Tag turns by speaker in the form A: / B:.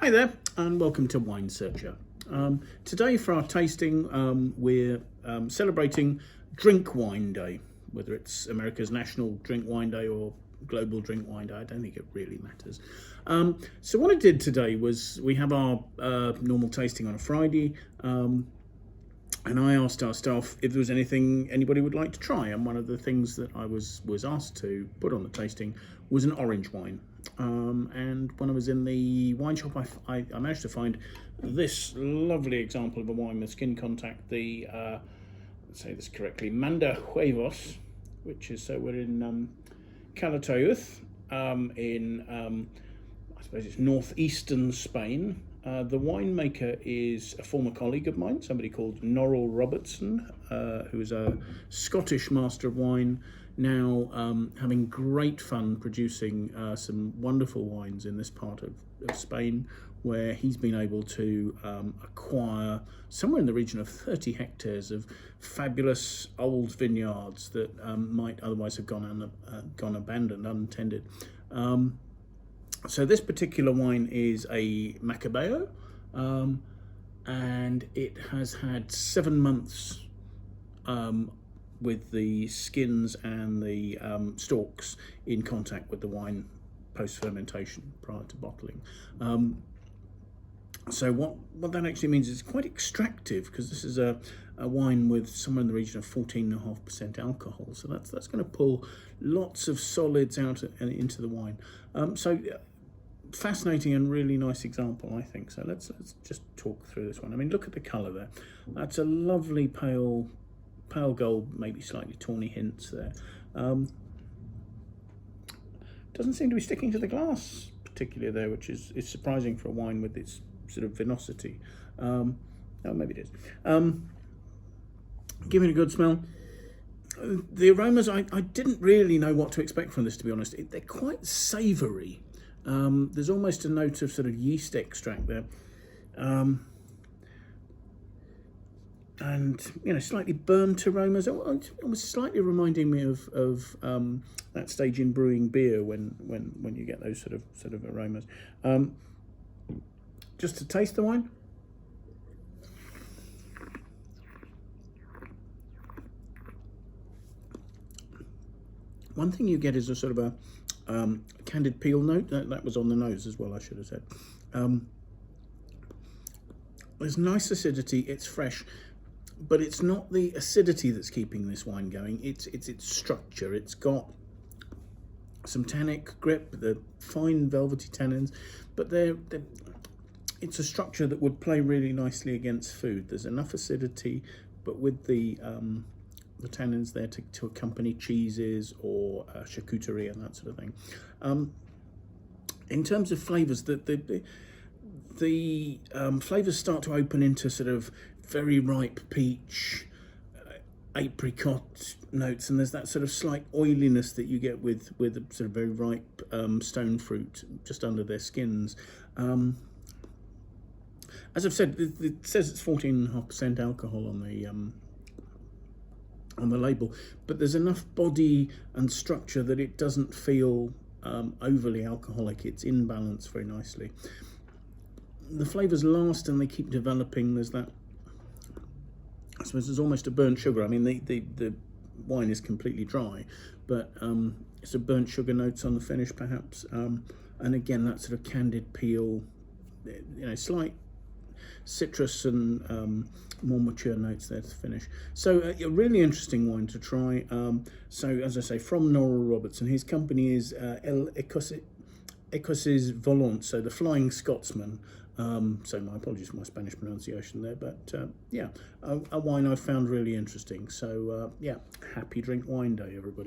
A: Hi there and welcome to Wine Searcher. Today for our tasting we're celebrating Drink Wine Day, whether it's America's National Drink Wine Day or Global Drink Wine Day. I don't think it really matters. So what I did today was we have our normal tasting on a Friday, and I asked our staff if there was anything anybody would like to try, and one of the things that I was asked to put on the tasting was an orange wine. And when I was in the wine shop, I managed to find this lovely example of a wine with skin contact, the, let's say this correctly, Manda Huevos, which is, so we're in Calatayud, I suppose it's northeastern Spain. The winemaker is a former colleague of mine, somebody called Norrel Robertson, who is a Scottish master of wine, now having great fun producing some wonderful wines in this part of Spain, where he's been able to acquire somewhere in the region of 30 hectares of fabulous old vineyards that might otherwise have gone abandoned, untended. So this particular wine is a Macabeo, and it has had 7 months with the skins and the stalks in contact with the wine post-fermentation prior to bottling. So what that actually means is it's quite extractive, because this is a wine with somewhere in the region of 14.5% alcohol. So that's going to pull lots of solids out and into the wine. So fascinating and really nice example, I think. So let's just talk through this one. I mean, look at the colour there. That's a lovely pale gold, maybe slightly tawny hints there. Doesn't seem to be sticking to the glass particularly there, which is surprising for a wine with its sort of vinosity. Oh, maybe it is. Give it a good smell. The aromas, I didn't really know what to expect from this, to be honest. They're quite savoury. There's almost a note of sort of yeast extract there. And slightly burnt aromas, almost slightly reminding me of that stage in brewing beer when you get those sort of aromas. Just to taste the wine. One thing you get is a sort of a candied peel note. That was on the nose as well, I should have said. There's nice acidity. It's fresh. But it's not the acidity that's keeping this wine going. It's its structure. It's got some tannic grip, the fine velvety tannins, but it's a structure that would play really nicely against food. There's enough acidity, but with the tannins there to accompany cheeses or charcuterie and that sort of thing. In terms of flavours, the flavours start to open into sort of very ripe peach, apricot notes, and there's that sort of slight oiliness that you get with a sort of very ripe stone fruit just under their skins. As I've said, it says it's 14.5% alcohol on the label, but there's enough body and structure that it doesn't feel overly alcoholic. It's in balance very nicely. The flavours last and they keep developing. There's that, I suppose there's almost a burnt sugar. I mean, the wine is completely dry, but it's a burnt sugar notes on the finish perhaps. And again, that sort of candied peel, slight citrus and more mature notes there to finish. So a really interesting wine to try. So as I say, from Norrel Robertson, his company is Escocés Volante, so the Flying Scotsman. So my apologies for my Spanish pronunciation there, but yeah, a wine I found really interesting. So yeah, happy Drink Wine Day, everybody.